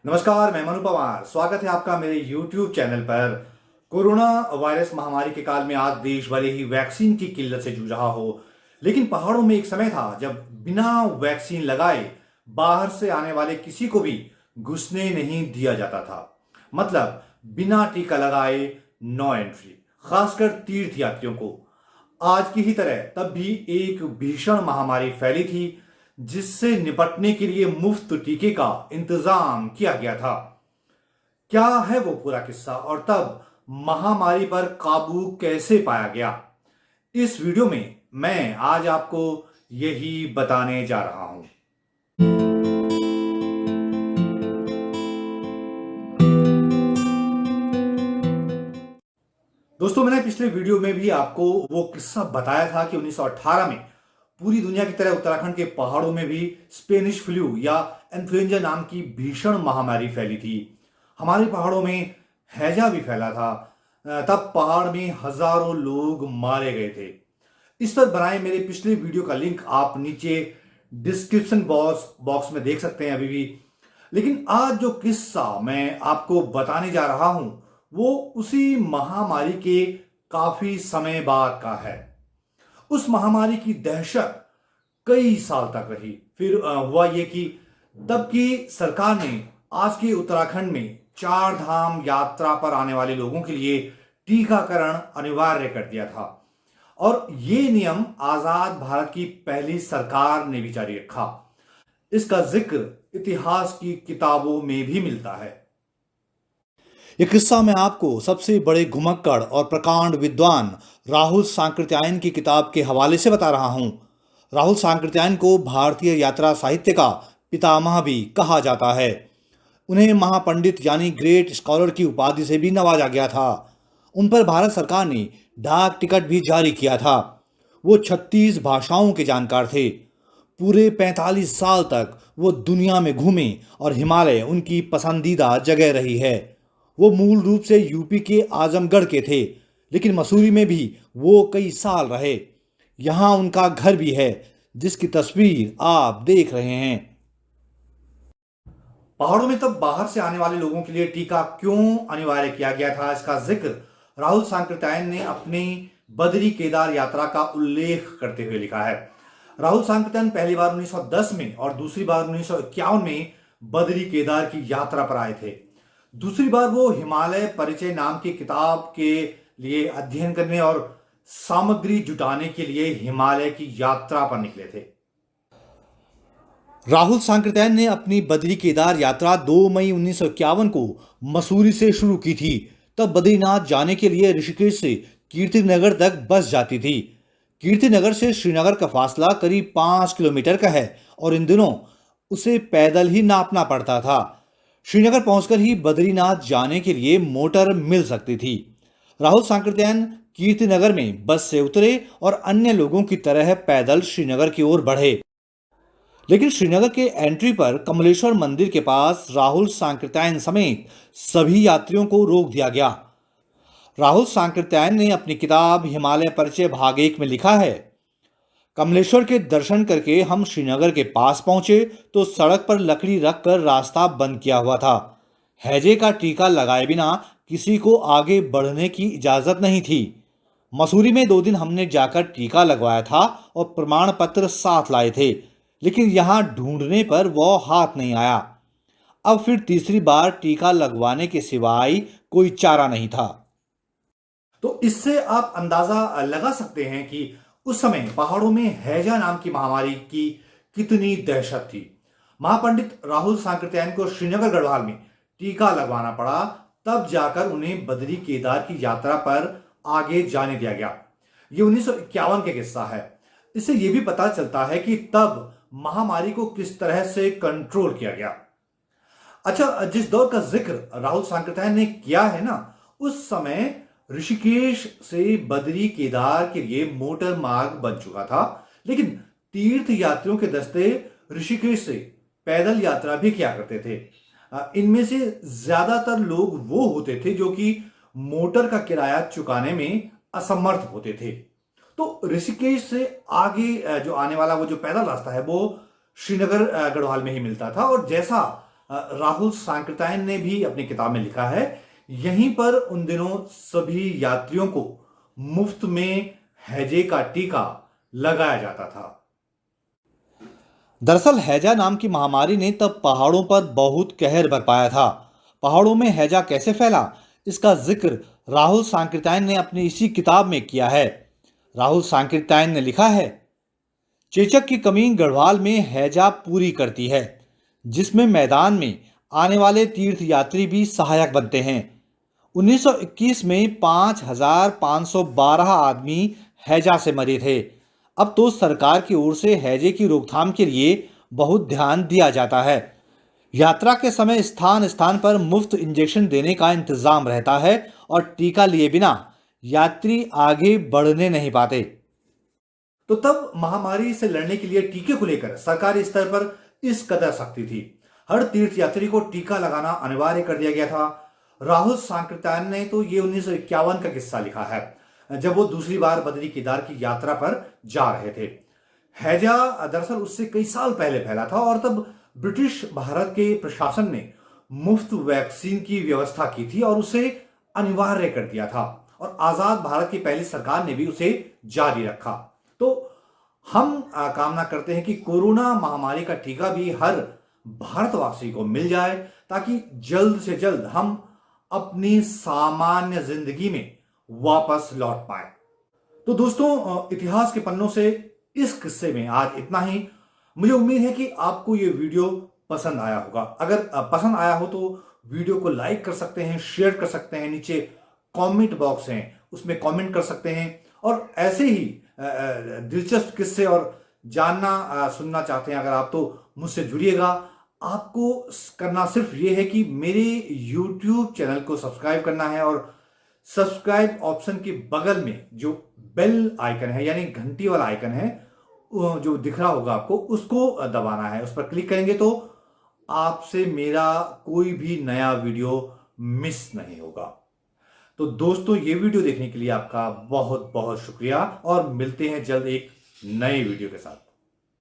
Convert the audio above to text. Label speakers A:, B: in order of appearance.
A: नमस्कार, मैं मनु पवार। स्वागत है आपका मेरे YouTube चैनल पर। कोरोना वायरस महामारी के काल में आज देश भले ही वैक्सीन की किल्लत से जूझ रहा हो, लेकिन पहाड़ों में एक समय था जब बिना वैक्सीन लगाए बाहर से आने वाले किसी को भी घुसने नहीं दिया जाता था। मतलब बिना टीका लगाए नो एंट्री, खासकर तीर्थ यात्रियों को। आज की ही तरह तब भी एक भीषण महामारी फैली थी जिससे निपटने के लिए मुफ्त टीके का इंतजाम किया गया था। क्या है वो पूरा किस्सा और तब महामारी पर काबू कैसे पाया गया? इस वीडियो में मैं आज आपको यही बताने जा रहा हूं। दोस्तों, मैंने पिछले वीडियो में भी आपको वो किस्सा बताया था कि 1918 में पूरी दुनिया की तरह उत्तराखंड के पहाड़ों में भी स्पेनिश फ्लू या इन्फ्लुएंजा नाम की भीषण महामारी फैली थी। हमारे पहाड़ों में हैजा भी फैला था। तब पहाड़ में हजारों लोग मारे गए थे। इस पर बनाए मेरे पिछले वीडियो का लिंक आप नीचे डिस्क्रिप्शन बॉक्स में देख सकते हैं अभी भी। लेकिन आज जो किस्सा मैं आपको बताने जा रहा हूं वो उसी महामारी के काफी समय बाद का है। उस महामारी की दहशत कई साल तक रही। फिर हुआ ये कि तब की सरकार ने आज के उत्तराखंड में चार धाम यात्रा पर आने वाले लोगों के लिए टीकाकरण अनिवार्य कर दिया था। और ये नियम आजाद भारत की पहली सरकार ने भी जारी रखा। इसका जिक्र इतिहास की किताबों में भी मिलता है। ये किस्सा मैं आपको सबसे बड़े घुमक्कड़ और प्रकांड विद्वान राहुल सांकृत्यायन की किताब के हवाले से बता रहा हूं। राहुल सांकृत्यायन को भारतीय यात्रा साहित्य का पितामह भी कहा जाता है। उन्हें महापंडित यानी ग्रेट स्कॉलर की उपाधि से भी नवाजा गया था। उन पर भारत सरकार ने डाक टिकट भी जारी किया था। वो 36 भाषाओं के जानकार थे। पूरे 45 साल तक वो दुनिया में घूमे और हिमालय उनकी पसंदीदा जगह रही है। वो मूल रूप से यूपी के आजमगढ़ के थे, लेकिन मसूरी में भी वो कई साल रहे। यहाँ उनका घर भी है जिसकी तस्वीर आप देख रहे हैं। पहाड़ों में तब बाहर से आने वाले लोगों के लिए टीका क्यों अनिवार्य किया गया था, इसका जिक्र राहुल सांकृत्यायन ने अपनी बद्री केदार यात्रा का उल्लेख करते हुए लिखा है। राहुल सांकृत्यायन पहली बार 1910 में और दूसरी बार 1951 में बद्री केदार की यात्रा पर आए थे। दूसरी बार वो हिमालय परिचय नाम की किताब के लिए अध्ययन करने और सामग्री जुटाने के लिए हिमालय की यात्रा पर निकले थे। राहुल सांकृत्यायन ने अपनी बद्री केदार यात्रा 2 मई 1951 को मसूरी से शुरू की थी। तब बद्रीनाथ जाने के लिए ऋषिकेश से कीर्तिनगर तक बस जाती थी। कीर्तिनगर से श्रीनगर का फासला करीब 5 किलोमीटर का है और इन दिनों उसे पैदल ही नापना पड़ता था। श्रीनगर पहुंचकर ही बद्रीनाथ जाने के लिए मोटर मिल सकती थी। राहुल सांकृत्यायन कीर्तिनगर में बस से उतरे और अन्य लोगों की तरह पैदल श्रीनगर की ओर बढ़े। लेकिन श्रीनगर के एंट्री पर कमलेश्वर मंदिर के पास राहुल सांकृत्यायन समेत सभी यात्रियों को रोक दिया गया। राहुल सांकृत्यायन ने अपनी किताब हिमालय परिचय भाग 1 में लिखा है, कमलेश्वर के दर्शन करके हम श्रीनगर के पास पहुंचे तो सड़क पर लकड़ी रखकर रास्ता बंद किया हुआ था। हैजे का टीका लगाए बिना किसी को आगे बढ़ने की इजाजत नहीं थी। मसूरी में 2 दिन हमने जाकर टीका लगवाया था और प्रमाण पत्र साथ लाए थे, लेकिन यहां ढूंढने पर वो हाथ नहीं आया। अब फिर तीसरी बार टीका लगवाने के सिवाय कोई चारा नहीं था। तो इससे आप अंदाजा लगा सकते हैं कि उस समय पहाड़ों में हैजा नाम की महामारी की कितनी दहशत थी। महापंडित राहुल सांकृत्यायन को श्रीनगर गढ़वाल में टीका लगवाना पड़ा, तब जाकर उन्हें बद्री केदार की यात्रा पर आगे जाने दिया गया। ये 1951 का किस्सा है। इससे यह भी पता चलता है कि तब महामारी को किस तरह से कंट्रोल किया गया। अच्छा, जिस दौर का जिक्र राहुल सांकृत्यायन ने किया है ना, उस समय ऋषिकेश से बद्री केदार के लिए मोटर मार्ग बन चुका था, लेकिन तीर्थ यात्रियों के दस्ते ऋषिकेश से पैदल यात्रा भी किया करते थे। इनमें से ज्यादातर लोग वो होते थे जो कि मोटर का किराया चुकाने में असमर्थ होते थे। तो ऋषिकेश से आगे जो आने वाला वो जो पैदल रास्ता है वो श्रीनगर गढ़वाल में ही मिलता था। और जैसा राहुल सांकृत्यायन ने भी अपनी किताब में लिखा है। यहीं पर उन दिनों सभी यात्रियों को मुफ्त में हैजे का टीका लगाया जाता था। दरअसल हैजा नाम की महामारी ने तब पहाड़ों पर बहुत कहर बरपाया था। पहाड़ों में हैजा कैसे फैला, इसका जिक्र राहुल सांकृत्यायन ने अपनी इसी किताब में किया है। राहुल सांकृत्यायन ने लिखा है, चेचक की कमी गढ़वाल में हैजा पूरी करती है, जिसमें मैदान में आने वाले तीर्थ यात्री भी सहायक बनते हैं। 1921 में 5,512 आदमी हैजा से मरे थे। अब तो सरकार की ओर से हैजे की रोकथाम के लिए बहुत ध्यान दिया जाता है। यात्रा के समय स्थान स्थान पर मुफ्त इंजेक्शन देने का इंतजाम रहता है और टीका लिए बिना यात्री आगे बढ़ने नहीं पाते। तो तब महामारी से लड़ने के लिए टीके को लेकर सरकारी स्तर पर इस कदर सख्ती थी। हर तीर्थ यात्री को टीका लगाना अनिवार्य कर दिया गया था। राहुल सांकृत्यायन ने तो ये 1951 का किस्सा लिखा है, जब वो दूसरी बार बद्री केदार की यात्रा पर जा रहे थे। हैजा दरअसल उससे कई साल पहले फैला था और तब ब्रिटिश भारत के प्रशासन ने मुफ्त वैक्सीन की व्यवस्था की थी और उसे अनिवार्य कर दिया था, और आजाद भारत की पहली सरकार ने भी उसे जारी रखा। तो हम कामना करते हैं कि कोरोना महामारी का टीका भी हर भारतवासी को मिल जाए, ताकि जल्द से जल्द हम अपनी सामान्य जिंदगी में वापस लौट पाए। तो दोस्तों, इतिहास के पन्नों से इस किस्से में आज इतना ही। मुझे उम्मीद है कि आपको ये वीडियो पसंद आया होगा। अगर पसंद आया हो तो वीडियो को लाइक कर सकते हैं, शेयर कर सकते हैं, नीचे कमेंट बॉक्स है उसमें कमेंट कर सकते हैं, और ऐसे ही दिलचस्प किस्से और जानना सुनना चाहते हैं अगर आप, तो मुझसे जुड़िएगा। आपको करना सिर्फ ये है कि मेरे YouTube चैनल को सब्सक्राइब करना है, और सब्सक्राइब ऑप्शन के बगल में जो बेल आइकन है यानी घंटी वाला आइकन है जो दिख रहा होगा आपको, उसको दबाना है। उस पर क्लिक करेंगे तो आपसे मेरा कोई भी नया वीडियो मिस नहीं होगा। तो दोस्तों, ये वीडियो देखने के लिए आपका बहुत बहुत शुक्रिया, और मिलते हैं जल्द एक नए वीडियो के साथ।